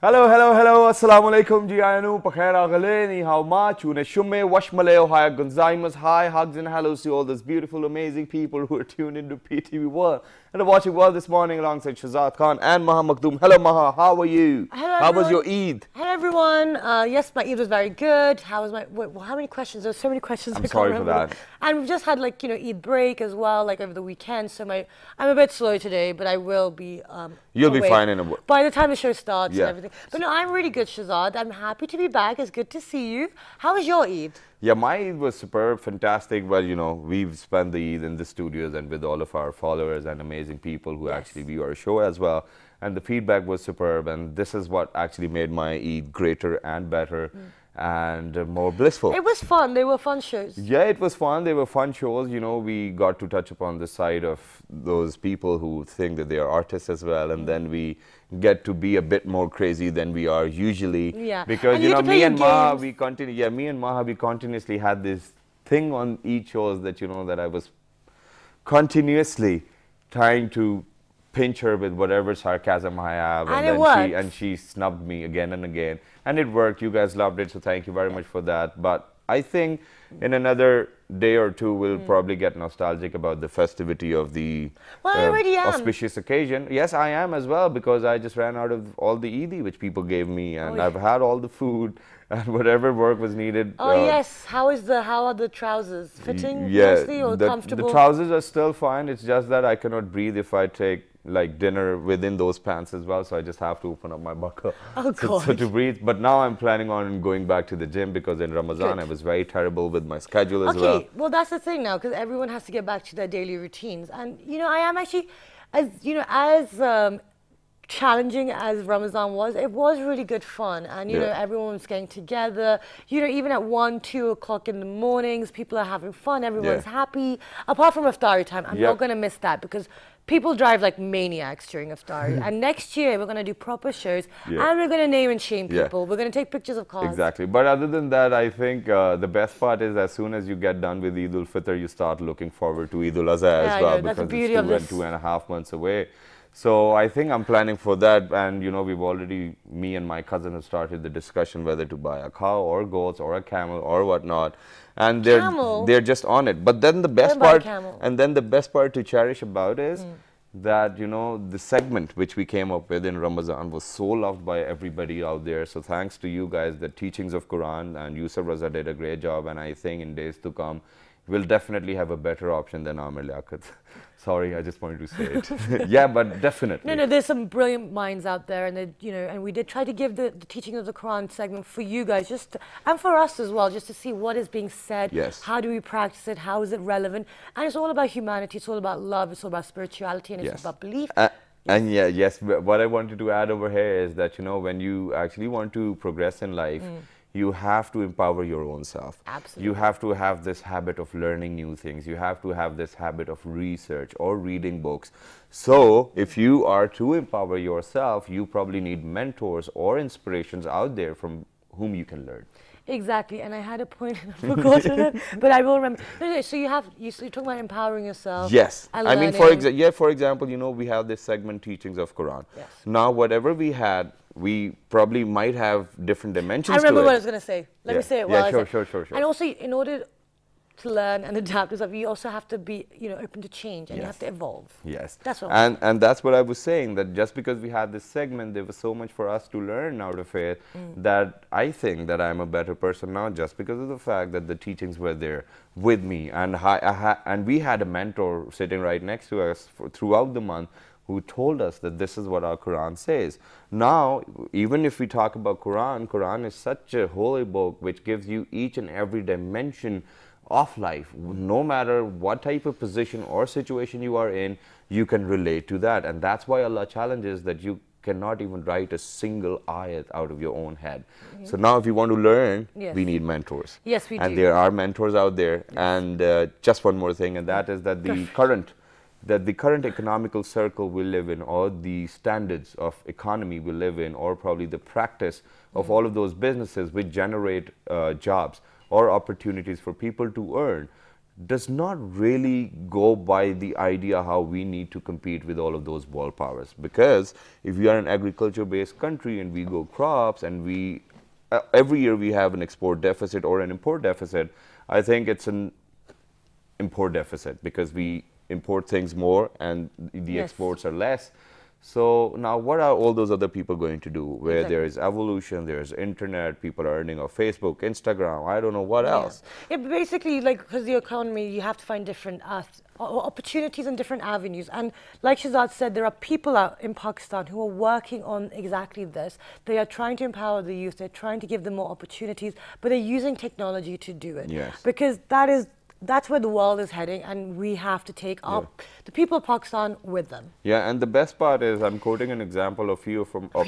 Hello, hello, hello. Assalamu alaikum. Ji ayanu pakhair agale ni how ma chune shume washmaleo haya gonzaimas. Hi, hugs and hellos to all those beautiful, amazing people who are tuned into PTV World and are watching World this morning alongside Shazad Khan and Maha Makhdoom. Hello, Maha. How are you? Hello, how was your everyone. Eid? Hello, everyone. Yes, my Eid was very good. How was my? Wait, well, how many questions? There's so many questions. I'm sorry for that. And we've just had Eid break as well, like over the weekend. So I'm a bit slow today, but I will be. You'll be awake fine in a while. by the time the show starts Yeah. and everything. But no, I'm really good, Shazad. I'm happy to be back. It's good to see you. How was your Eid? Yeah, my Eid was superb, fantastic. Well, we've spent the Eid in the studios and with all of our followers and amazing people who actually view our show as well. And the feedback was superb. And this is what actually made my Eid greater and better and more blissful. It was fun. They were fun shows. Yeah, it was fun. They were fun shows. We got to touch upon the side of those people who think that they are artists as well. And then we get to be a bit more crazy than we are usually. Yeah. Because, And me and Maha, me and Maha, we continuously had this thing on each shows that, that I was continuously trying to pinch her with whatever sarcasm I have. And then she snubbed me again and again. And it worked. You guys loved it, so thank you very much for that. But I think in another day or two, we'll probably get nostalgic about the festivity of the I already am. auspicious occasion. Yes, I am as well, because I just ran out of all the Eid which people gave me, and I've had all the food and whatever work was needed. Oh yes. How are the trousers? Fitting mostly or comfortable? The trousers are still fine. It's just that I cannot breathe if I take dinner within those pants as well, so I just have to open up my buckle so to breathe. But now I'm planning on going back to the gym, because in Ramadan I was very terrible with my schedule as well. Okay, well that's the thing now, because everyone has to get back to their daily routines, and I am actually, as challenging as Ramadan was, it was really good fun, and everyone was getting together. Even at 1, 2 o'clock in the mornings, people are having fun. Everyone's happy. Apart from Iftari time, I'm not going to miss that, because people drive like maniacs during Iftari. And next year we're going to do proper shows, and we're going to name and shame people. We're going to take pictures of cars. Exactly. But other than that, I think the best part is, as soon as you get done with Eid ul-Fitr, you start looking forward to Eid ul-Azha as well, because it's 2.5 months away. So I think I'm planning for that, and we've already, me and my cousin have started the discussion whether to buy a cow or goats or a camel or whatnot, and they're just on it. But then the best part to cherish about is that the segment which we came up with in Ramadan was so loved by everybody out there. So thanks to you guys, the teachings of Quran, and Yusuf Raza did a great job, and I think in days to come we'll definitely have a better option than Amir Liaquat. Sorry, I just wanted to say it. Yeah, but definitely. No, there's some brilliant minds out there, and and we did try to give the teaching of the Quran segment for you guys, and for us as well, just to see what is being said. Yes. How do we practice it? How is it relevant? And it's all about humanity. It's all about love. It's all about spirituality, and it's all about belief. And what I wanted to add over here is that when you actually want to progress in life, you have to empower your own self. Absolutely. You have to have this habit of learning new things. You have to have this habit of research or reading books. So if you are to empower yourself, you probably need mentors or inspirations out there from whom you can learn. Exactly, and I had a point and I forgot it, but I will remember. No, so you're talking about empowering yourself. Yes, and I mean, learning. for example, we have this segment, teachings of Quran. Yes. Now, whatever we had, we probably might have different dimensions. I remember to it. what I was going to say. Let me say it well. Yeah, sure. And also, in order to learn and adapt to stuff, you also have to be, open to change, and you have to evolve. Yes. That's what. And that's what I was saying, that just because we had this segment, there was so much for us to learn out of it, that I think that I'm a better person now, just because of the fact that the teachings were there with me, and and we had a mentor sitting right next to us throughout the month, who told us that this is what our Quran says. Now, even if we talk about Quran is such a holy book which gives you each and every dimension of life. No matter what type of position or situation you are in, you can relate to that. And that's why Allah challenges that you cannot even write a single ayat out of your own head. So now if you want to learn, we need mentors. Yes, we do. And there are mentors out there. And just one more thing, and that is that the current economical circle we live in, or the standards of economy we live in, or probably the practice of all of those businesses which generate jobs or opportunities for people to earn, does not really go by the idea how we need to compete with all of those world powers. Because if we are an agriculture-based country and we grow crops and we every year we have an export deficit or an import deficit, I think it's an import deficit because we import things more and the exports are less. So now what are all those other people going to do? Where there is evolution, there's internet, people are earning off Facebook, Instagram, I don't know what else. Yeah, basically, like, because the economy, you have to find different opportunities and different avenues. And like Shehzad said, there are people out in Pakistan who are working on exactly this. They are trying to empower the youth, they're trying to give them more opportunities, but they're using technology to do it. Yes. Because that's where the world is heading, and we have to take the people of Pakistan with them. Yeah, and the best part is, I'm quoting an example of a few of my a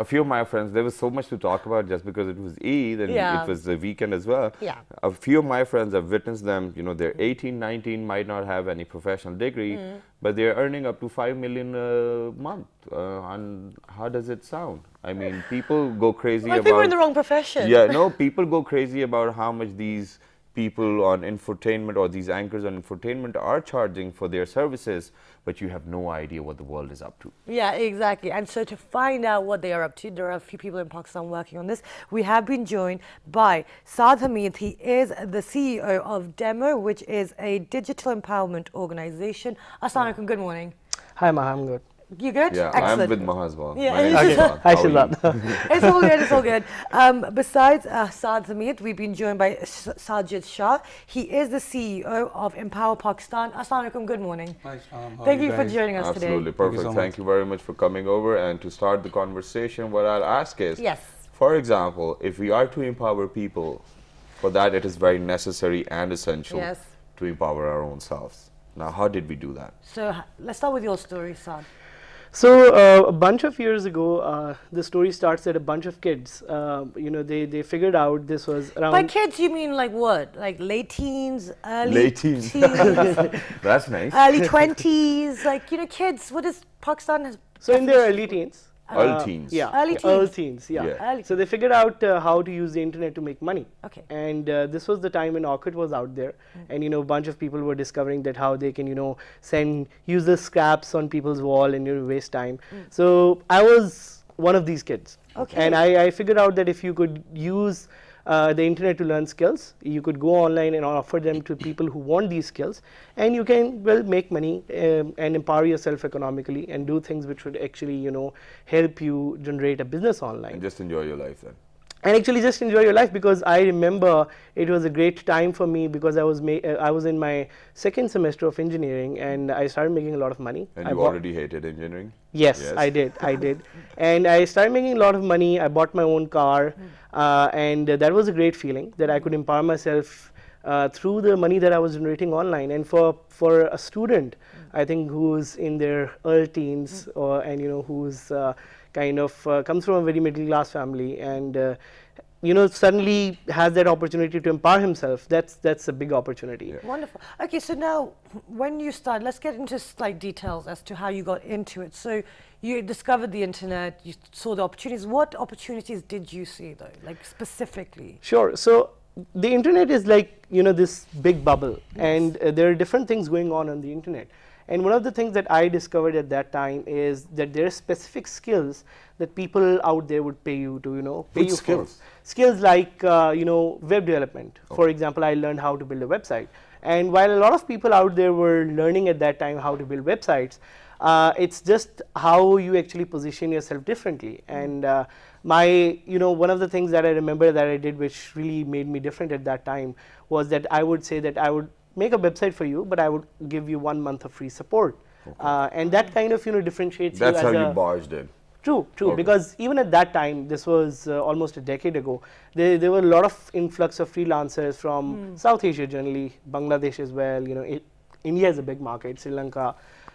few of my friends. There was so much to talk about just because it was Eid and it was the weekend as well. Yeah. A few of my friends, I've witnessed them. You know, they're 18, 19, might not have any professional degree, but they're earning up to 5 million a month. And how does it sound? I mean, people go crazy about. I think we're in the wrong profession. Yeah, no, people go crazy about how much these people on infotainment or these anchors on infotainment are charging for their services, but you have no idea what the world is up to. Yeah, exactly. And so to find out what they are up to, there are a few people in Pakistan working on this. We have been joined by Saad Hamid. He is the CEO of Demo, which is a digital empowerment organization. Assalamu alaikum, good morning. Hi, Maha, I'm good. You good? Yeah, excellent. I'm with Maha as well. Yeah. Hi, Shehzad. It's all good, it's all good. Besides Saad Hamid, we've been joined by Sajid Shah. He is the CEO of Empower Pakistan. Assalamu alaikum, good morning. Hi, Thank you for joining us today. Absolutely, perfect. Thank you very much for coming over. And to start the conversation, what I'll ask is, for example, if we are to empower people, for that it is very necessary and essential to empower our own selves. Now, how did we do that? So let's start with your story, Saad. So a bunch of years ago, the story starts at a bunch of kids. You know, they figured out this was around. By kids, you mean like what? Like late teens, early late teens. That's nice. Early 20s, like, you know, kids. What is Pakistan has? So in their early teens. Early teens. Yeah. Early teens. Early teens, yeah. Early so they figured out how to use the internet to make money. Okay. And this was the time when Orkut was out there. And, you know, a bunch of people were discovering that how they can, you know, send user scraps on people's wall and, you know, waste time. So I was one of these kids. Okay. And I figured out that if you could use the internet to learn skills, you could go online and offer them to people who want these skills, and you can, well, make money and empower yourself economically and do things which would actually, you know, help you generate a business online. And just enjoy your life then. And actually just enjoy your life, because I remember it was a great time for me because I was in my second semester of engineering and I started making a lot of money. And you already hated engineering? Yes, I did. And I started making a lot of money. I bought my own car and that was a great feeling that I could empower myself through the money that I was generating online. And for a student, I think, who's in their early teens and, you know, who's kind of comes from a very middle class family and you know, suddenly has that opportunity to empower himself, that's a big opportunity. Wonderful. Okay, so now when you started, let's get into slight details as to how you got into it. So you discovered the internet, you saw the opportunities. What opportunities did you see though, like specifically? Sure. So the internet is like, you know, this big bubble and there are different things going on the internet. And one of the things that I discovered at that time is that there are specific skills that people out there would pay you to, you know, pay you for. Skills like, you know, web development. For example, I learned how to build a website. And while a lot of people out there were learning at that time how to build websites, it's just how you actually position yourself differently. And you know, one of the things that I remember that I did which really made me different at that time was that I would say that I would make a website for you, but I would give you 1 month of free support. And that kind of, you know, differentiates you as a... That's how you barged in. True, because even at that time, this was almost a decade ago, there were a lot of influx of freelancers from South Asia generally, Bangladesh as well, you know, India is a big market, Sri Lanka.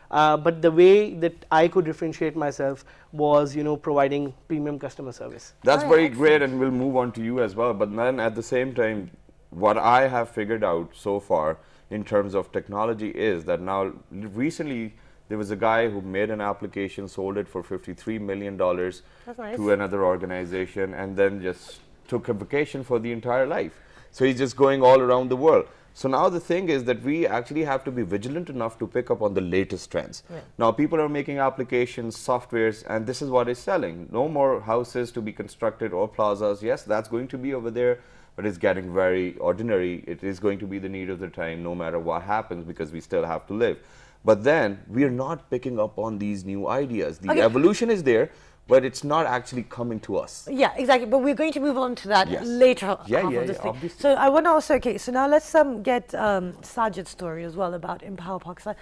But the way that I could differentiate myself was, you know, providing premium customer service. That's very great, and we'll move on to you as well. But then at the same time, what I have figured out so far in terms of technology is that now recently there was a guy who made an application, sold it for $53 million to another organization, and then just took a vacation for the entire life. So he's just going all around the world. So now the thing is that we actually have to be vigilant enough to pick up on the latest trends. Yeah. Now people are making applications, softwares, and this is what is selling. No more houses to be constructed or plazas. Yes, that's going to be over there, but it's getting very ordinary. It is going to be the need of the time no matter what happens, because we still have to live. But then we are not picking up on these new ideas. The evolution is there, but it's not actually coming to us. Yeah, exactly. But we're going to move on to that later. Obviously. So I want to also, so now let's get Sajid's story as well about Empower Pakistan.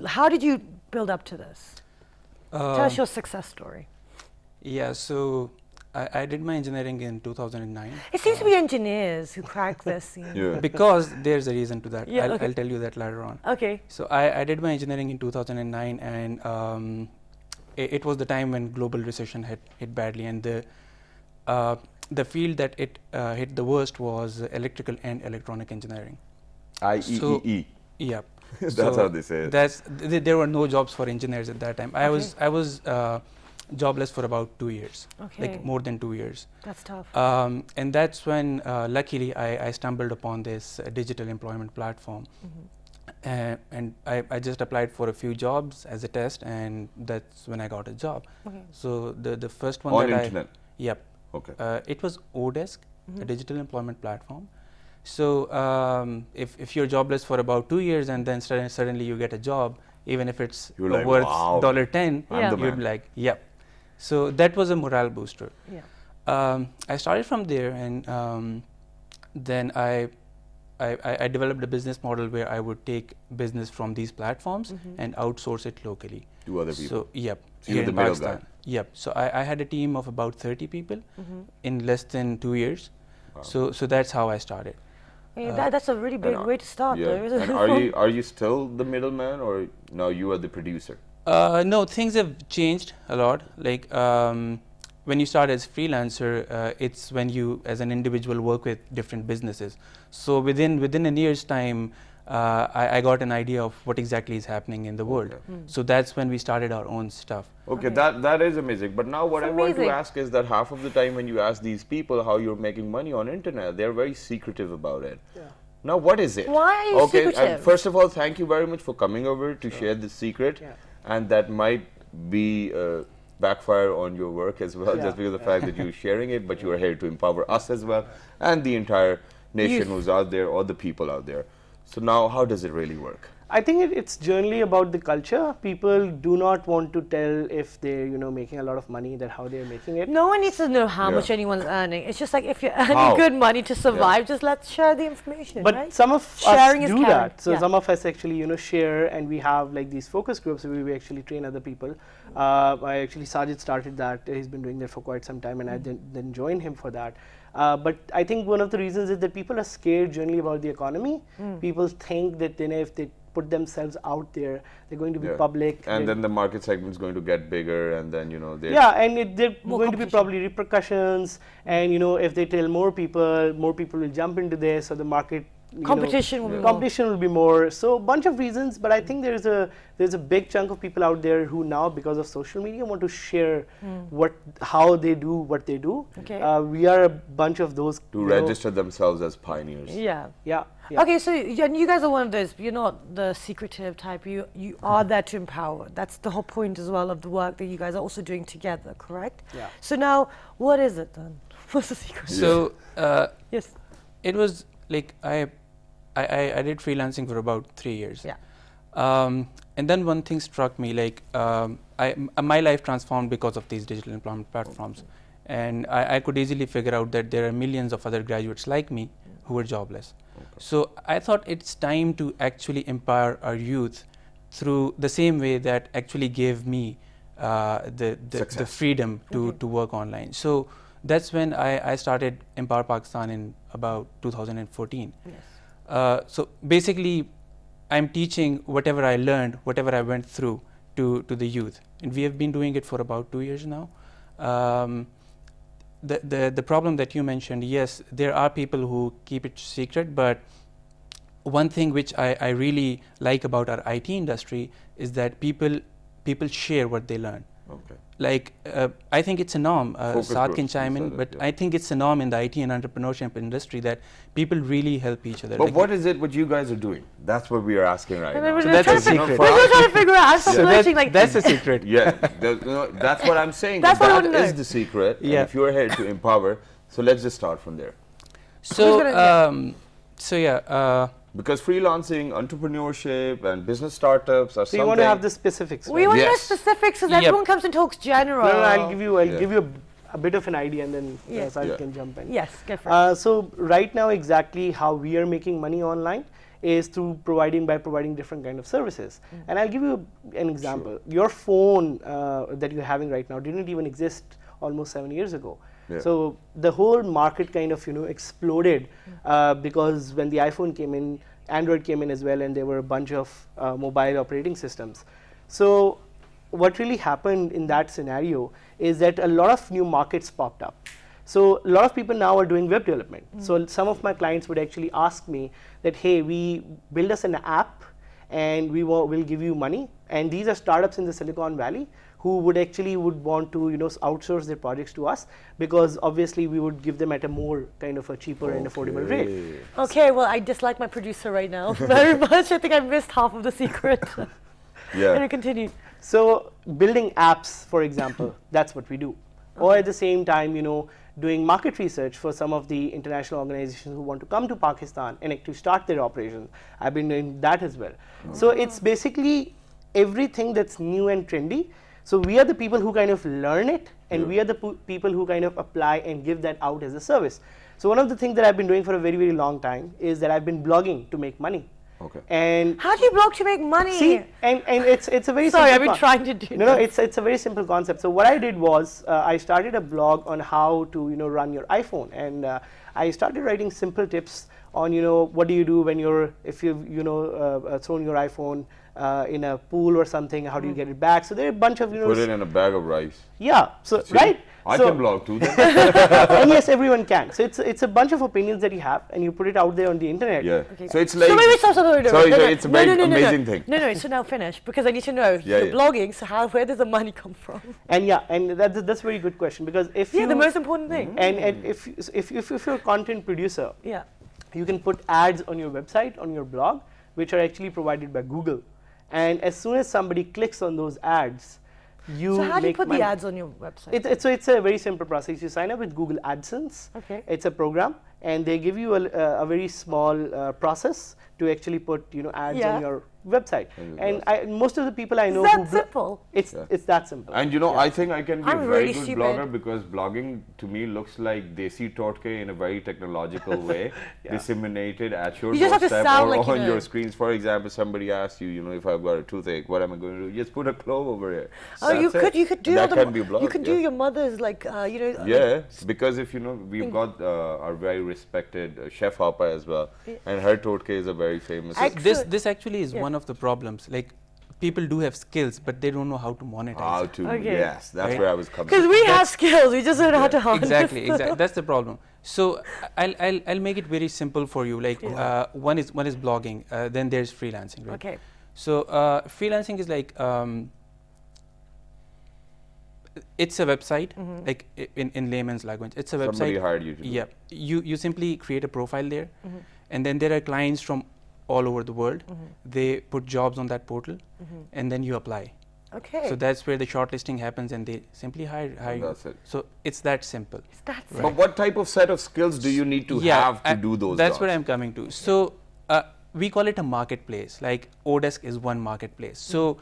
How did you build up to this? Tell us your success story. Yeah, so I did my engineering in 2009. It seems to be engineers who crack this. Because there's a reason to that. I'll tell you that later on. Okay. So I did my engineering in 2009, and it was the time when global recession hit badly, and the field that it hit the worst was electrical and electronic engineering. IEEE. Yeah. That's how they say it. There were no jobs for engineers at that time. I was jobless for about 2 years, like more than 2 years. That's tough. And that's when, luckily, I stumbled upon this digital employment platform. And I just applied for a few jobs as a test, and that's when I got a job. So the first one on internet. Yep. Okay. It was Odesk, a digital employment platform. So if you're jobless for about 2 years and then suddenly you get a job, even if it's like, worth wow, $10, you'd be like, yep. So that was a morale booster. Yeah. I started from there, and then I developed a business model where I would take business from these platforms and outsource it locally to other people. So, yep. So you're the middle guy. Yep. So I had a team of about 30 people in less than 2 years. Wow. So that's how I started. That's a really big way to start, though, isn't it? And are you still the middleman, or now you are the producer? No, things have changed a lot. Like when you start as freelancer, it's when you, as an individual, work with different businesses. So within a year's time, I got an idea of what exactly is happening in the world. So that's when we started our own stuff. Okay, that is amazing. But now what I want to ask is that half of the time when you ask these people how you're making money on internet, they're very secretive about it. Yeah. Now what is it? Why are you secretive? First of all, thank you very much for coming over to share this secret. Yeah. And that might be backfire on your work as well, just because of the fact that you're sharing it, but you are here to empower us as well, and the entire nation who's out there, or the people out there. So now, how does it really work? I think it's generally about the culture. People do not want to tell if they're making a lot of money, that how they're making it. No one needs to know how much anyone's earning. It's just like, if you're earning good money to survive, just let's share the information. But some of us do that. So some of us actually share, and we have like these focus groups where we actually train other people. Sajid started that. He's been doing that for quite some time, and I then joined him for that. But I think one of the reasons is that people are scared generally about the economy. People think that if they put themselves out there, they're going to be public. And then the market segment is going to get bigger, and then, and there are going to be probably repercussions. And, if they tell more people will jump into this, so the market competition will be more. So a bunch of reasons, but I think there's a big chunk of people out there who now, because of social media, want to share how they do what they do. We are a bunch of those to register themselves as pioneers. Yeah. Okay, so you guys are one of those. You're not the secretive type. You are there to empower. That's the whole point as well of the work that you guys are also doing together, correct? Yeah. So now, what is it then? What's the secret? So yes, it was like I did freelancing for about 3 years. Yeah. And then one thing struck me, like my life transformed because of these digital employment platforms. And I could easily figure out that there are millions of other graduates like me who were jobless. So I thought it's time to actually empower our youth through the same way that actually gave me the freedom to work online. So that's when I started Empower Pakistan in about 2014. Yes. So basically, I'm teaching whatever I learned, whatever I went through to the youth. And we have been doing it for about 2 years now. The problem that you mentioned, yes, there are people who keep it secret, but one thing which I really like about our IT industry is that people share what they learn. Okay. Like, I think it's a norm. Saad can chime in, but I think it's a norm in the IT and entrepreneurship industry that people really help each other. But like what is it what you guys are doing? That's what we are asking right now. So that's a secret. We're trying to figure out. That's a secret. Yeah, that's what I'm saying. That is the secret. Yeah. And if you're here to empower, so let's just start from there. So, because freelancing, entrepreneurship, and business startups are something. You want to have the specifics. We want to know specifics, so everyone comes and talks general. No, I'll give you a bit of an idea, and then Saad can jump in. Yes, go for it. So right now, exactly how we are making money online is through providing different kind of services. And I'll give you an example. Sure. Your phone that you're having right now didn't even exist almost 7 years ago. Yeah. So the whole market kind of exploded because when the iPhone came in, Android came in as well, and there were a bunch of mobile operating systems. So what really happened in that scenario is that a lot of new markets popped up. So a lot of people now are doing web development. So some of my clients would actually ask me that, hey, we build us an app and we'll give you money. And these are startups in the Silicon Valley who would want to outsource their projects to us, because obviously we would give them at a more kind of a cheaper and affordable rate. Okay, well, I dislike my producer right now very much. I think I missed half of the secret. Yeah. Can you continue? So building apps, for example, that's what we do. Or at the same time, doing market research for some of the international organizations who want to come to Pakistan and actually start their operations. I've been doing that as well. So it's basically everything that's new and trendy. So we are the people who kind of learn it, and we are the people who kind of apply and give that out as a service. So one of the things that I've been doing for a very, very long time is that I've been blogging to make money. Okay. And how do you blog to make money? See, and it's a very sorry, I've been trying to do. No, it's a very simple concept. So what I did was I started a blog on how to run your iPhone, and I started writing simple tips on what do you do when if you've thrown your iPhone in a pool or something, how do you get it back? So there are a bunch of put it in a bag of rice. Yeah. So right. I can blog too. And yes, everyone can. So it's a bunch of opinions that you have, and you put it out there on the internet. Yeah. Okay. So it's like. It's a very amazing thing. No. So now finish, because I need to know. You're blogging. So where does the money come from? And that's a very good question, because if the most important thing. And if you're a content producer, you can put ads on your website, on your blog, which are actually provided by Google. And as soon as somebody clicks on those ads, so how do you put the ads on your website? It's a very simple process. You sign up with Google AdSense. Okay. It's a program, and they give you a very small process to actually put ads on your website. And most of the people I know it's that simple. It's that simple. And I think I can be a very good blogger, because blogging to me looks like Desi Totke in a very technological way, disseminated at your doorstep or on your screens. For example, somebody asks you, if I've got a toothache, what am I going to do? Just put a clove over here. Oh, you could do that. Can be blog. You could do your mother's because if we've got our very respected Chef Hopper as well, and her Totke is a very famous. This actually is one of the problems. Like, people do have skills, but they don't know how to monetize. Yes, that's where I was coming. Because we have skills, we just don't know how to harness. Exactly. That's the problem. So I'll make it very simple for you. Like one is blogging, then there's freelancing. Right? Okay. So freelancing is like it's a website, like in layman's language. It's a website. Somebody hired you to do it. You simply create a profile there, and then there are clients from all over the world. They put jobs on that portal, and then you apply. Okay. So that's where the shortlisting happens, and they simply hire you. That's it. So it's that simple. It's that simple. But what type of set of skills do you need to have to do those That's jobs? where I'm coming to. So we call it a marketplace. Like Odesk is one marketplace. So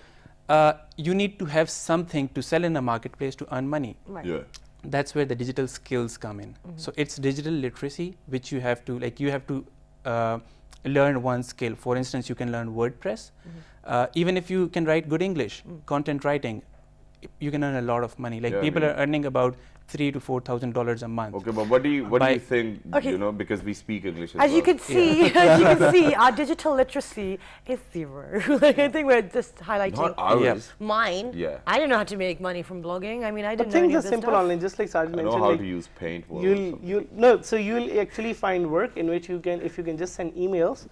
you need to have something to sell in a marketplace to earn money. Right. Yeah. That's where the digital skills come in. So it's digital literacy, which you have to learn one skill. For instance, you can learn WordPress. Even if you can write good English, content writing, you can earn a lot of money. Like people are earning about $3,000 to $4,000 a month. Okay, but what do you think? Because we speak English as well. You can see, our digital literacy is zero. I think we're just highlighting. Not ours. Mine. Yeah. I didn't know how to make money from blogging. I mean, I didn't know things are simple online, just like Sajid mentioned. I know how to use Paint. So you'll actually find work in which you can, if you can just send emails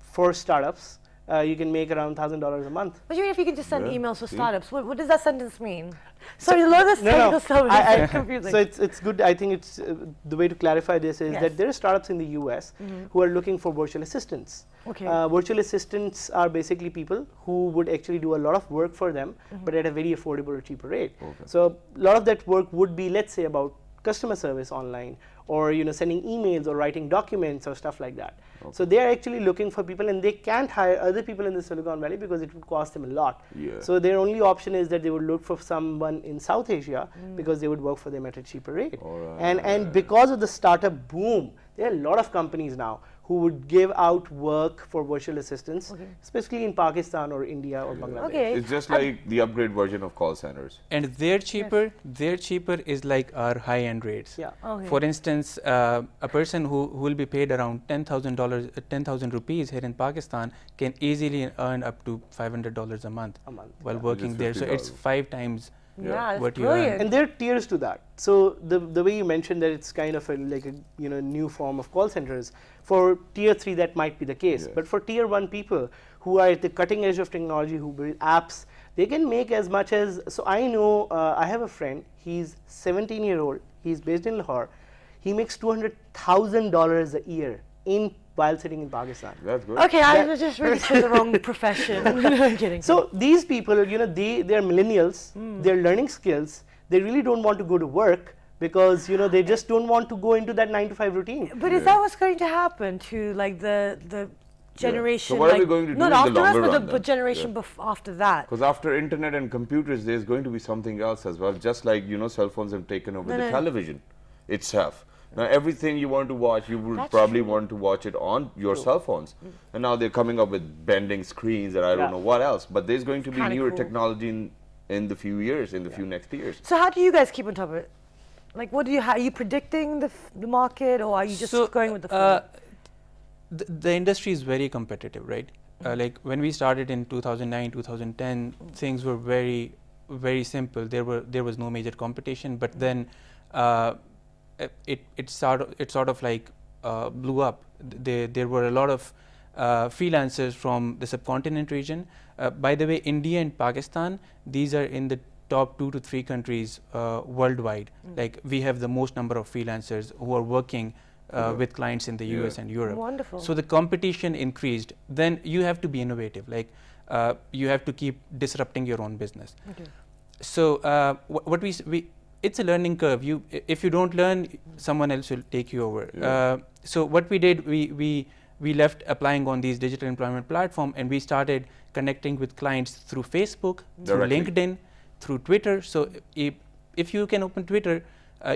for startups you can make around $1,000 a month. What do you mean if you can just send emails for startups? What does that sentence mean? Sorry, a lot of technical stuff is confusing. So it's good. I think it's the way to clarify this is that there are startups in the US who are looking for virtual assistants. Okay. Virtual assistants are basically people who would actually do a lot of work for them, but at a very affordable or cheaper rate. Okay. So a lot of that work would be, let's say, about customer service online, or sending emails or writing documents or stuff like that. Okay. So they are actually looking for people, and they can't hire other people in the Silicon Valley because it would cost them a lot. Yeah. So their only option is that they would look for someone in South Asia because they would work for them at a cheaper rate. And because of the startup boom, there are a lot of companies now who would give out work for virtual assistants, especially in Pakistan or India or Bangladesh. Okay. It's just like the upgrade version of call centers. And they're cheaper. They're cheaper is like our high-end rates. Yeah. Okay. For instance, a person who will be paid around $10,000 rupees here in Pakistan can easily earn up to $500 a month while working there. So it's 5 times. Yeah, what you earn. And there are tiers to that. So the way you mentioned that it's kind of like a new form of call centers. For tier 3, that might be the case. But for tier 1 people who are at the cutting edge of technology, who build apps, they can make as much as. So I know I have a friend. He's 17-year-old. He's based in Lahore. He makes $200,000 a year while sitting in Pakistan. That's good. Okay, I just really chose the wrong profession. I'm kidding. So these people, they're millennials. They're learning skills. They really don't want to go to work because they just don't want to go into that 9-to-5 routine. But is that what's going to happen to like the generation? So what are we going to do not in after the longer us, run? but the generation after that. Because after internet and computers, there's going to be something else as well. Just like cell phones have taken over the television itself. Now everything you want to watch, you would probably want to watch it on your cell phones. And now they're coming up with bending screens and I don't know what else. But there's going to be newer technology in the few years, in the few next years. So how do you guys keep on top of it? Like, what do you? Are you predicting the market, or are you just going with the flow? The industry is very competitive, right? Like when we started in 2009, 2010, things were very, very simple. There was no major competition, but then it sort of like blew up. There were a lot of freelancers from the subcontinent region. By the way, India and Pakistan, these are in the top 2 to 3 countries worldwide. Like we have the most number of freelancers who are working with clients in the US and Europe. Wonderful. So the competition increased. Then you have to be innovative. Like you have to keep disrupting your own business. Okay. So what we it's a learning curve. If you don't learn, someone else will take you over. Yeah. So what we did, we left applying on these digital employment platform, and we started connecting with clients through Facebook, through LinkedIn, through Twitter. So if you can open Twitter,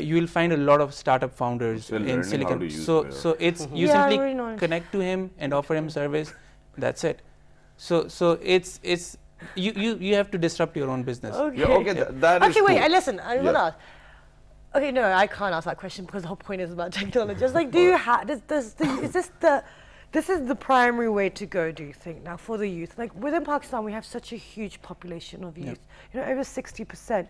you will find a lot of startup founders in Silicon. So it's you simply connect to him and offer him service. That's it. So it's you have to disrupt your own business. Okay. Yeah, okay, that is wait. cool. Listen, I want to ask. Okay, no, I can't ask that question because the whole point is about technology. Just like, do you have this is the primary way to go? Do you think now for the youth? Like within Pakistan, we have such a huge population of youth. Over 60%.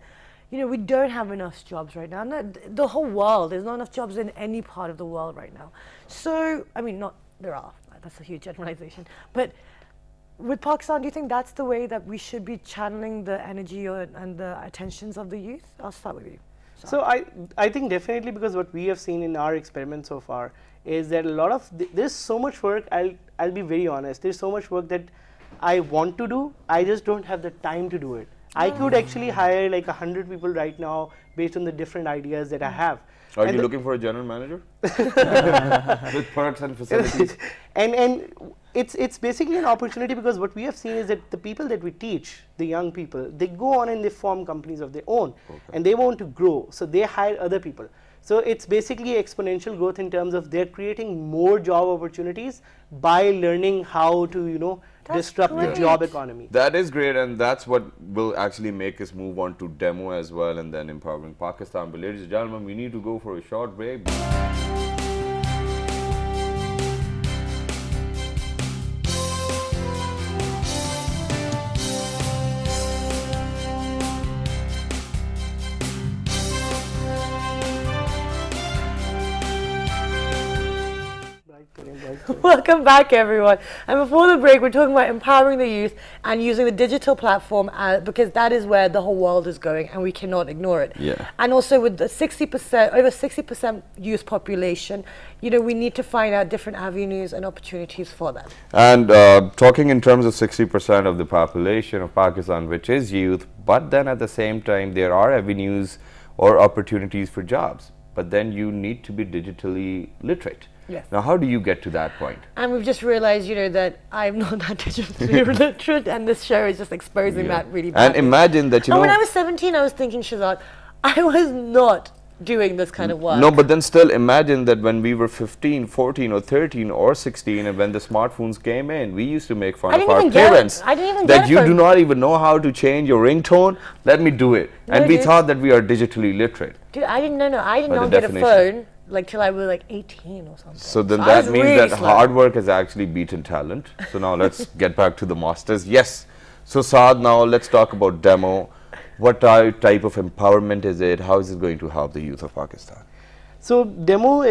We don't have enough jobs right now. The whole world, there's not enough jobs in any part of the world right now. So, I mean, there are. That's a huge generalization, but. With Pakistan, do you think that's the way that we should be channeling the energy and the attentions of the youth? I'll start with you. So I think definitely, because what we have seen in our experiment so far is that a lot of there's so much work. I'll be very honest. There's so much work that I want to do. I just don't have the time to do it. I could actually hire like 100 people right now based on the different ideas that I have. Are you looking for a general manager with perks and facilities? And it's basically an opportunity, because what we have seen is that the people that we teach, the young people, they go on and they form companies of their own, and they want to grow, so they hire other people. So it's basically exponential growth in terms of they're creating more job opportunities by learning how to disrupt the job economy. That is great, and that's what will actually make us move on to demo as well, and then empowering Pakistan. But ladies and gentlemen, we need to go for a short break. Welcome back, everyone. And before the break, we're talking about empowering the youth and using the digital platform because that is where the whole world is going, and we cannot ignore it. Yeah. And also with the 60%, over 60% youth population, you know, we need to find out different avenues and opportunities for them. And talking in terms of 60% of the population of Pakistan, which is youth, but then at the same time, there are avenues or opportunities for jobs. But then you need to be digitally literate. Yes. Now, how do you get to that point? And we've just realized, you know, that I'm not that digitally literate, and this show is just exposing that really badly. And imagine that, you know... when I was 17, I was thinking, Shahzad, I was not doing this kind of work. No, but then still imagine that when we were 15, 14 or 13 or 16, and when the smartphones came in, we used to make fun of our parents. I didn't even that you do not even know how to change your ringtone. Let me do it. No, and we thought that we are digitally literate. Dude, I didn't know. I did not get a phone like till I was like 18 or something. So then that means really that hard work has actually beaten talent. So now let's get back to the masters. Yes. So Saad, now let's talk about demo. What type of empowerment is it? How is it going to help the youth of Pakistan? So demo,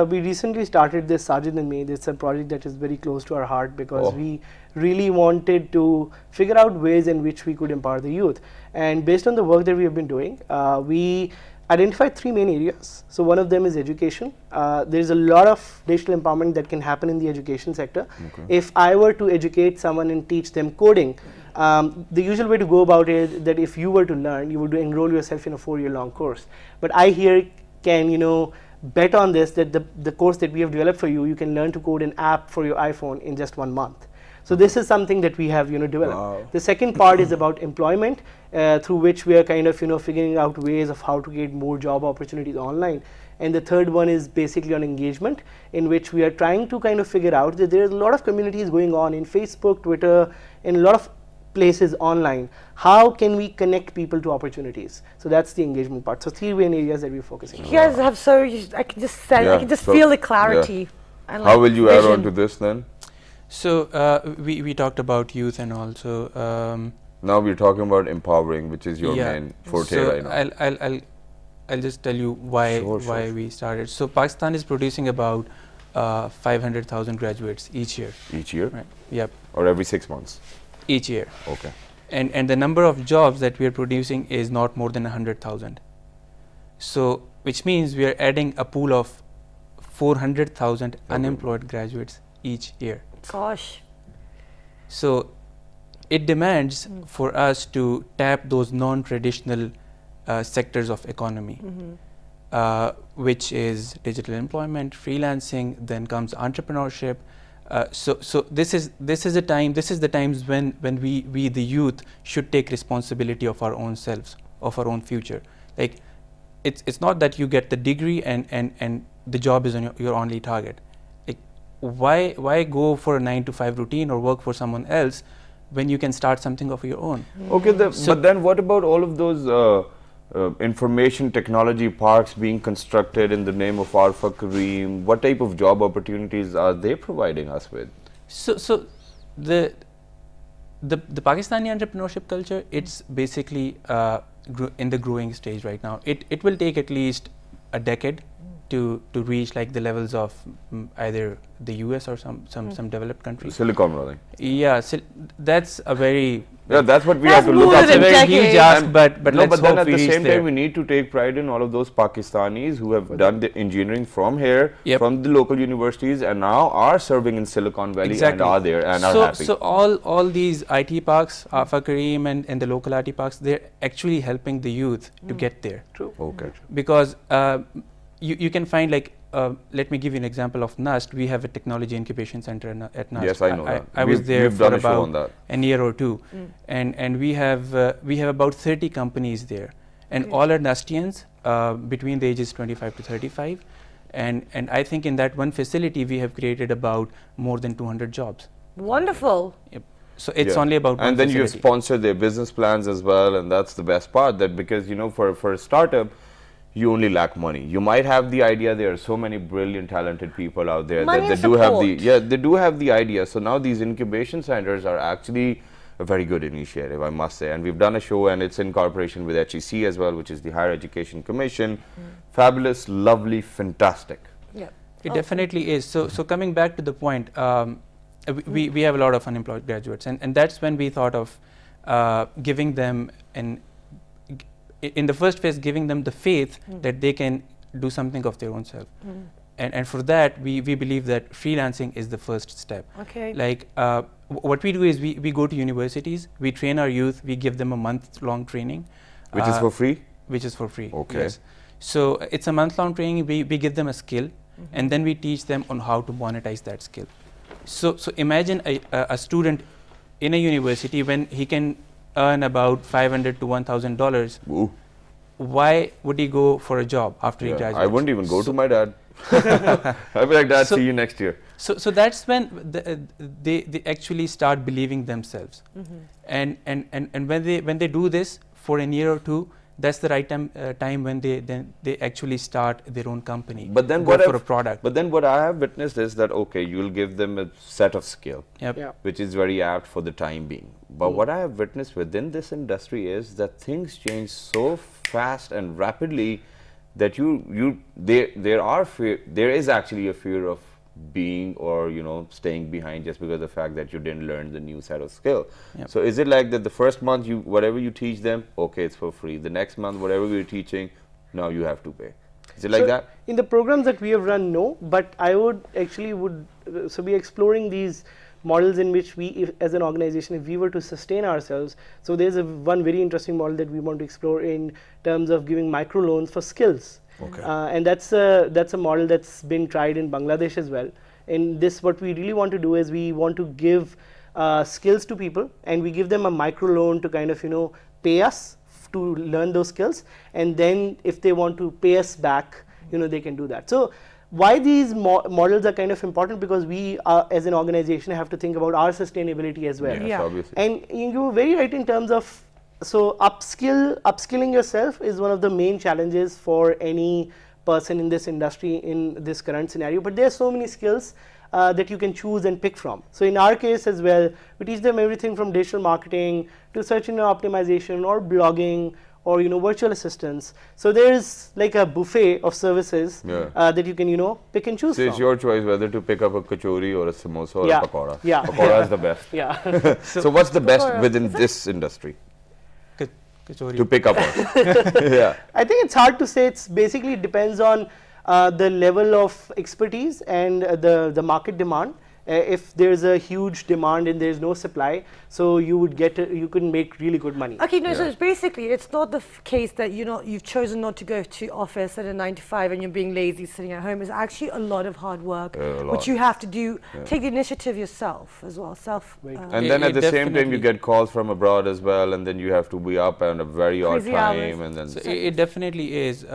we recently started this, Sajid and me. It's a project that is very close to our heart because we really wanted to figure out ways in which we could empower the youth. And based on the work that we have been doing, we identified 3 main areas. So one of them is education. There's a lot of digital empowerment that can happen in the education sector. Okay. If I were to educate someone and teach them coding, the usual way to go about it is that if you were to learn, you would enroll yourself in a 4-year-long course. But I here can, you know, bet on this, that the course that we have developed for you, you can learn to code an app for your iPhone in just 1 month. So this is something that we have, you know, developed. Wow. The second part is about employment, through which we are kind of, you know, figuring out ways of how to get more job opportunities online. And the third one is basically on engagement, in which we are trying to kind of figure out that there is a lot of communities going on in Facebook, Twitter, and a lot of places online. How can we connect people to opportunities? So that's the engagement part. So 3 main areas that we're focusing on. You guys have I can just sense, I can just feel the clarity. Yeah. And like how will you add on to this then? So we talked about youth and also now we're talking about empowering, which is your main forte right now. I'll just tell you why we started. So Pakistan is producing about 500,000 graduates each year. Each year? Right. Yep. Or every 6 months? Each year. Okay. And the number of jobs that we are producing is not more than 100,000. So which means we are adding a pool of 400,000 unemployed graduates each year. Gosh. So it demands for us to tap those non-traditional sectors of economy, which is digital employment, freelancing, then comes entrepreneurship. So this is the times when we the youth should take responsibility of our own selves, of our own future. Like it's not that you get the degree and the job is on your only target. Why go for a 9-to-5 routine or work for someone else when you can start something of your own? Okay, but then what about all of those information technology parks being constructed in the name of Arfa Kareem? What type of job opportunities are they providing us with? So the Pakistani entrepreneurship culture, it's basically in the growing stage right now. It will take at least a decade to reach like the levels of either the US or some developed country. Silicon Valley. Yeah, that's a very that's what we have to look at. It's a very huge ask, but then at the same time we need to take pride in all of those Pakistanis who have done the engineering from here, from the local universities, and now are serving in Silicon Valley and are there and are happy. So all these IT parks, Arfa Kareem and the local IT parks, they're actually helping the youth to get there. True. Okay. Because you can find like, let me give you an example of NUST. We have a technology incubation center at NUST. Yes, I know that. I was there for about a year or two, and we have about 30 companies there, and all are NUSTians between the ages 25 to 35, and I think in that one facility we have created about more than 200 jobs. Wonderful. Yep. So it's only about one and then facility. you have sponsored their business plans as well, and that's the best part. That because for a startup, you only lack money. You might have the idea. There are so many brilliant, talented people out there that they do have the idea. So now these incubation centers are actually a very good initiative, I must say. And we've done a show, and it's in cooperation with HEC as well, which is the Higher Education Commission. Fabulous, lovely, fantastic. Yep. It definitely is. So coming back to the point, we have a lot of unemployed graduates, and that's when we thought of giving them in the first phase, giving them the faith that they can do something of their own self. And for that, we believe that freelancing is the first step. Okay. Like what we do is we go to universities, we train our youth, we give them a month-long training. Which is for free? Which is for free. Okay. Yes. So it's a month-long training. We give them a skill, and then we teach them on how to monetize that skill. So imagine a student in a university when he can earn about $500 to $1,000. Why would he go for a job after he graduates? I wouldn't even go to my dad. I'd be like, Dad, see you next year. So that's when they actually start believing themselves, and when they do this for a year or two, that's the right time when they actually start their own company. But then for a product. But then what I have witnessed is that okay, you'll give them a set of skill, which is very apt for the time being. But what I have witnessed within this industry is that things change so fast and rapidly that there is actually a fear of being or staying behind just because of the fact that you didn't learn the new set of skill. So is it like that the first month whatever you teach them, okay, it's for free. The next month whatever we're teaching, now you have to pay. Is it like that? In the programs that we have run, no, but I would so be exploring these models in which we, as an organization, if we were to sustain ourselves. So there's one very interesting model that we want to explore in terms of giving microloans for skills. Okay. And that's a model that's been tried in Bangladesh as well. And this, what we really want to do is we want to give skills to people, and we give them a microloan to kind of pay us to learn those skills, and then if they want to pay us back, they can do that. So why these models are kind of important, because we as an organization have to think about our sustainability as well. Yes, obviously. And you were very right in terms of, so upskilling yourself is one of the main challenges for any person in this industry in this current scenario. But there are so many skills that you can choose and pick from. So in our case as well, we teach them everything from digital marketing to search engine optimization or blogging or virtual assistants. So there's like a buffet of services that you can pick and choose from. So it's your choice whether to pick up a kachori or a samosa or a pakora. Yeah. Pakora is the best. Yeah. So what's the best within this industry? To pick up on. Yeah. I think it's hard to say. It's basically depends on the level of expertise and the market demand. If there's a huge demand and there's no supply, so you can make really good money. Okay, no, so it's basically, it's not the case that you've chosen not to go to office at a 9 to 5 and you're being lazy sitting at home. It's actually a lot of hard work, which you have to do, take the initiative yourself as well. And then at the same time you get calls from abroad as well, and then you have to be up at a very odd time. And then so it definitely is.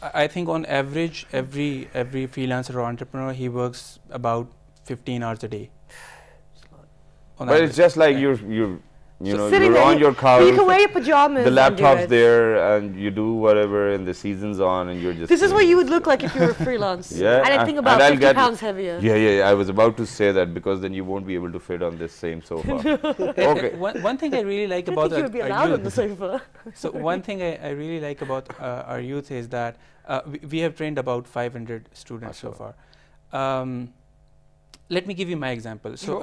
I think on average, every freelancer or entrepreneur, he works about 15 hours a day. But it's just like you're on your couch. You can wear your pajamas. The laptop's there, and you do whatever, and the season's on, and you're just. This is what you would look like if you were freelance. Yeah. And I think about 50 pounds heavier. Yeah. I was about to say that, because then you won't be able to fit on this same sofa. Okay. One thing I really like about you would be allowed on the sofa. So one thing I really like about our youth is that we have trained about 500 students so far. Let me give you my example. So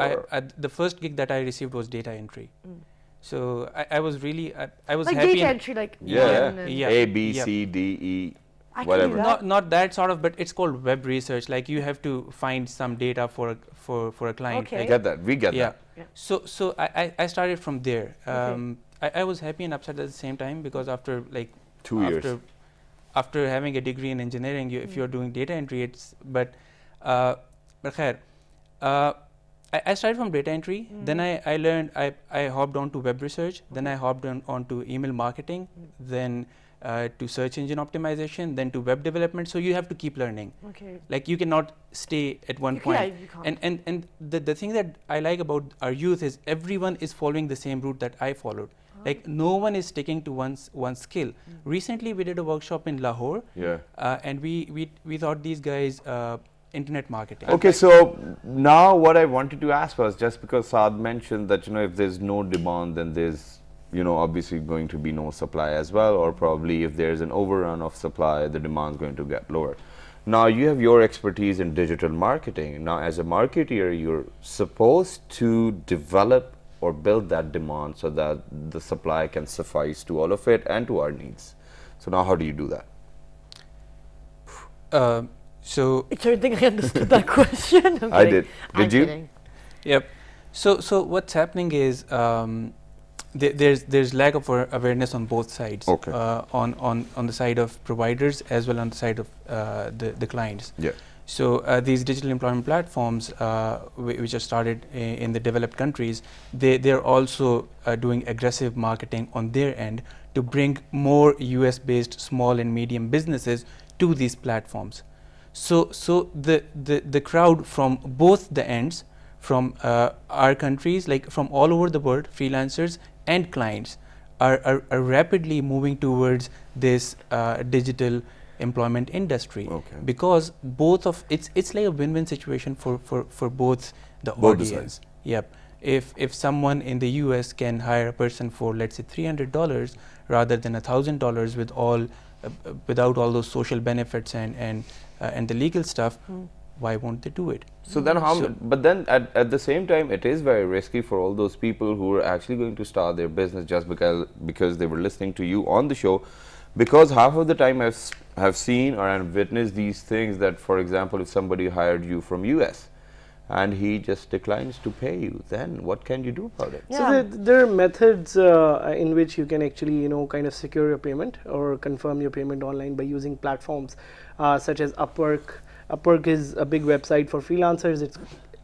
the first gig that I received was data entry. So I was really I was like happy. Data entry, like A, B, C, D, E, whatever. Not that sort of, but it's called web research. Like you have to find some data for a client. Okay. I get that. We get that. Yeah. So I started from there. I was happy and upset at the same time, because after like 2 years. After having a degree in engineering, if you're doing data entry, it's but khair. I started from data entry, then I learned, I hopped on to web research, then I hopped on to email marketing, then to search engine optimization, then to web development. So you have to keep learning. Okay. Like you cannot stay at one point. Yeah, you can't. And the thing that I like about our youth is everyone is following the same route that I followed. Like no one is sticking to one skill. Recently we did a workshop in Lahore, and we thought these guys internet marketing. Okay, so now what I wanted to ask was, just because Saad mentioned that if there's no demand, then there's obviously going to be no supply as well, or probably if there's an overrun of supply, the demand is going to get lower. Now you have your expertise in digital marketing. Now as a marketer, you're supposed to develop or build that demand so that the supply can suffice to all of it and to our needs. So now how do you do that? So I don't think I understood that question. I did. Did you? Kidding. Yep. So what's happening is there's lack of awareness on both sides. Okay. On the side of providers as well on the side of the clients. Yeah. So these digital employment platforms, which are started in the developed countries, they're also doing aggressive marketing on their end to bring more US-based small and medium businesses to these platforms. So the crowd from both the ends, from our countries, like from all over the world, freelancers and clients are rapidly moving towards this digital employment industry. Okay. Because both of it's like a win-win situation for both the audience. Yep. If someone in the US can hire a person for, let's say, $300 rather than $1,000 with all without all those social benefits and the legal stuff, why won't they do it? So then but then at the same time, it is very risky for all those people who are actually going to start their business just because they were listening to you on the show. Because half of the time I have seen or I've witnessed these things that, for example, if somebody hired you from US and he just declines to pay you, then what can you do about it? Yeah. So there are methods in which you can actually, kind of secure your payment or confirm your payment online by using platforms such as Upwork. Upwork is a big website for freelancers. It's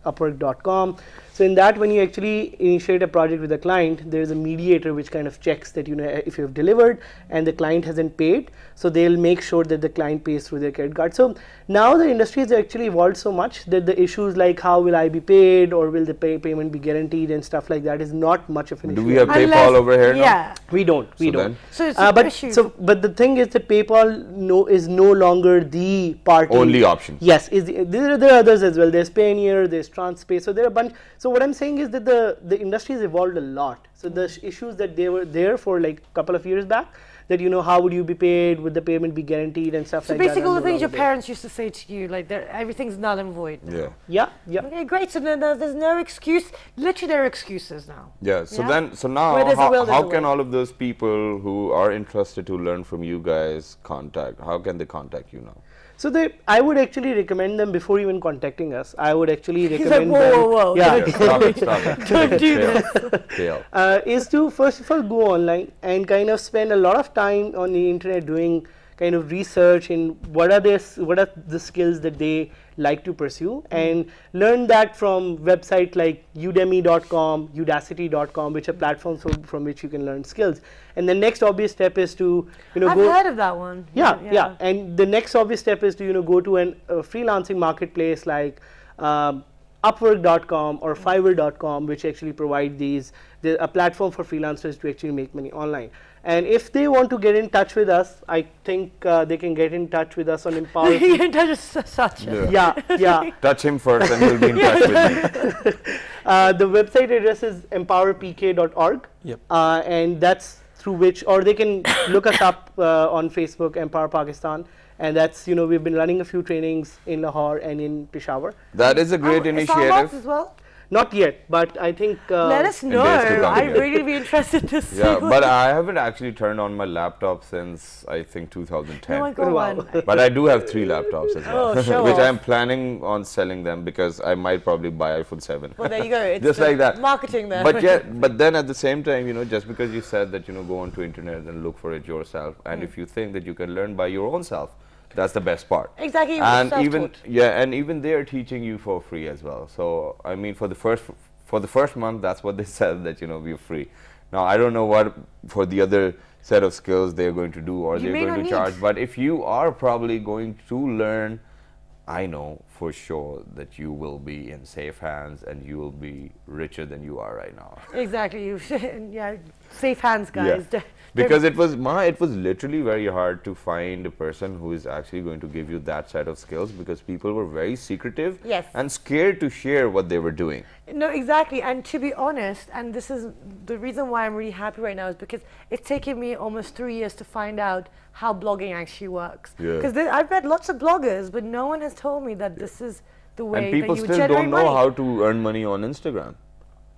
Upwork.com. So in that, when you actually initiate a project with a client, there is a mediator which kind of checks that if you have delivered and the client hasn't paid, so they'll make sure that the client pays through their credit card. So now the industry has actually evolved so much that the issues like how will I be paid or will the payment be guaranteed and stuff like that is not much of an issue. Do we have PayPal over here now? We don't. We don't. So it's an issue. But the thing is that PayPal is no longer the party. Only option. Yes, there are others as well. There's Payoneer, there's TransPay. So there are a bunch. So what I'm saying is that the industry has evolved a lot. So the issues that they were there for like a couple of years back, that how would you be paid, would the payment be guaranteed and stuff like that. So basically all the things your parents used to say to you, like everything's null and void now. Yeah. Okay, great. So then there's no excuse. Literally there are excuses now. Yeah. So now how can all of those people who are interested to learn from you guys how can they contact you now? So I would actually recommend them before even contacting us. I would actually recommend like, whoa. Yeah. Stop it. Don't do this. Is to first of all go online and kind of spend a lot of time on the internet doing kind of research in what are the skills that they like to pursue, and learn that from websites like udemy.com, udacity.com, which are platforms from which you can learn skills. And the next obvious step is to I've heard of that one. Yeah. And the next obvious step is to go to a freelancing marketplace like Upwork.com or Fiverr.com, which actually provide a platform for freelancers to actually make money online. And if they want to get in touch with us, I think they can get in touch with us on Empower. Get in touch with Sachin. Yeah. Touch him first and he'll be in touch with me. The website address is empowerpk.org. Yep. And that's through which, or they can look us up on Facebook, Empower Pakistan. And that's, we've been running a few trainings in Lahore and in Peshawar. That is a great initiative. As well? Not yet, but I think... Let us know. I'd really be interested to see. Yeah, but I haven't actually turned on my laptop since, I think, 2010. No, I got one. But I do have 3 laptops as well, which I'm planning on selling them because I might probably buy iPhone 7. Well, there you go. It's just like that. Marketing there. But then at the same time, just because you said that, go onto internet and look for it yourself, and if you think that you can learn by your own self, that's the best part. Exactly. And even they are teaching you for free as well. So I mean, for the first month, that's what they said, that we're free. Now I don't know what for the other set of skills they're going to do or they're going to charge. But if you are probably going to learn, I know for sure that you will be in safe hands and you will be richer than you are right now. Exactly. Yeah, safe hands, guys. Yeah. Because it was literally very hard to find a person who is actually going to give you that set of skills, because people were very secretive and scared to share what they were doing. No, exactly. And to be honest, and this is the reason why I'm really happy right now, is because it's taken me almost 3 years to find out how blogging actually works. Because I've met lots of bloggers, but no one has told me that this is the way and people that you still generate don't know money. how to earn money on Instagram.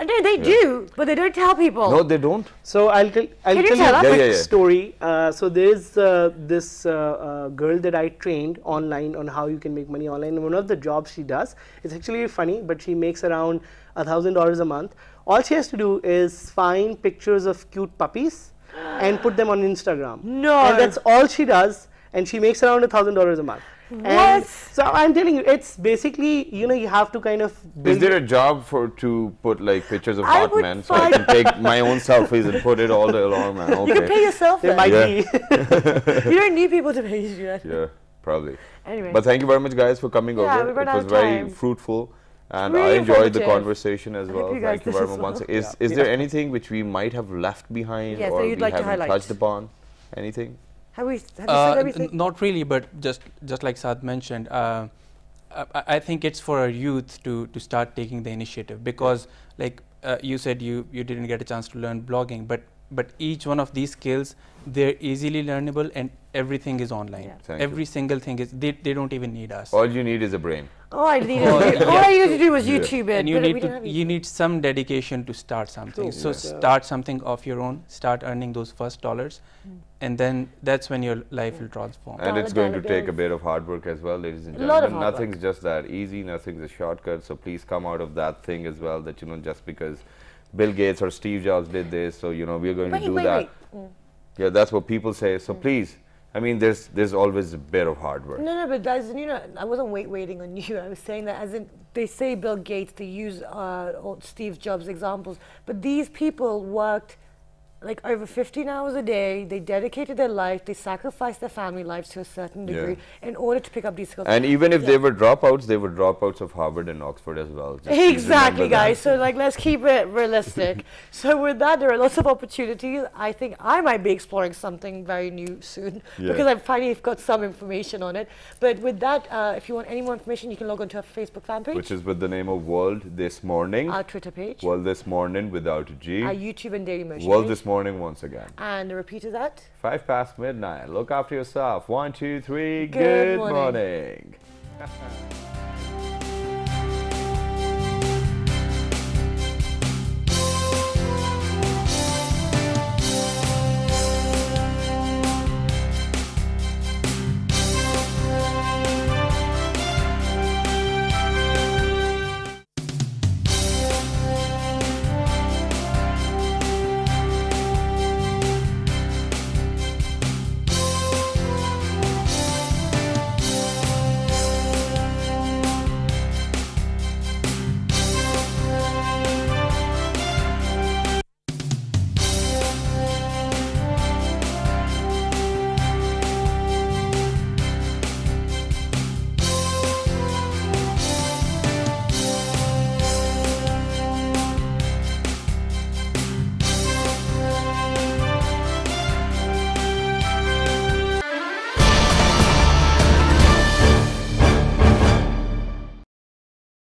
And they do, but they don't tell people. No, they don't. So I'll tell you a quick story. So there's this girl that I trained online on how you can make money online. And one of the jobs she does, it's actually funny, but she makes around $1,000 a month. All she has to do is find pictures of cute puppies and put them on Instagram. No. And that's all she does, and she makes around $1,000 a month. What? So I'm telling you, it's basically, you know, you have to kind of. Is there a job to put like pictures of hot men, so I can take my own selfies and put it all day long, man? Okay. You can pay yourself. There might be. You don't need people to pay you that. Yeah, probably. Anyway. But thank you very much, guys, for coming over. It was very fruitful, and really I enjoyed the conversation as well. Thank you very much. Is there anything which we might have left behind, or we haven't touched upon? Anything? Have you said everything? Not really, but just like Saad mentioned, I think it's for our youth to start taking the initiative, because like you said, you didn't get a chance to learn blogging, but each one of these skills, they're easily learnable, and everything is online. Every single thing is, they don't even need us. All you need is a brain. All I needed to do was YouTube it. And you need some dedication to start something. So start something of your own, start earning those first dollars, and then that's when your life will transform. And it's going to take a bit of hard work as well, ladies and gentlemen. Nothing's just that easy, nothing's a shortcut. So please come out of that thing as well, that, you know, just because Bill Gates or Steve Jobs did this, so, you know, we're going to do that. Yeah, that's what people say. So please, I mean, there's always a bit of hard work. No, but as you know, I wasn't waiting on you. I was saying that as in, they say Bill Gates, they use Steve Jobs examples, but these people worked like over 15 hours a day. They dedicated their life, they sacrificed their family lives to a certain degree in order to pick up these skills. And even if they were dropouts, they were dropouts of Harvard and Oxford as well. Exactly, guys. So like, let's keep it realistic. So with that, there are lots of opportunities. I think I might be exploring something very new soon, because I've finally got some information on it. But with that, if you want any more information, you can log on to our Facebook fan page, which is with the name of World This Morning. Our Twitter page, World This Morning without a G. Our YouTube and Daily Motion World page. This Morning once again. And the repeat is at 5 past midnight. Look after yourself. 1, 2, 3. Good morning.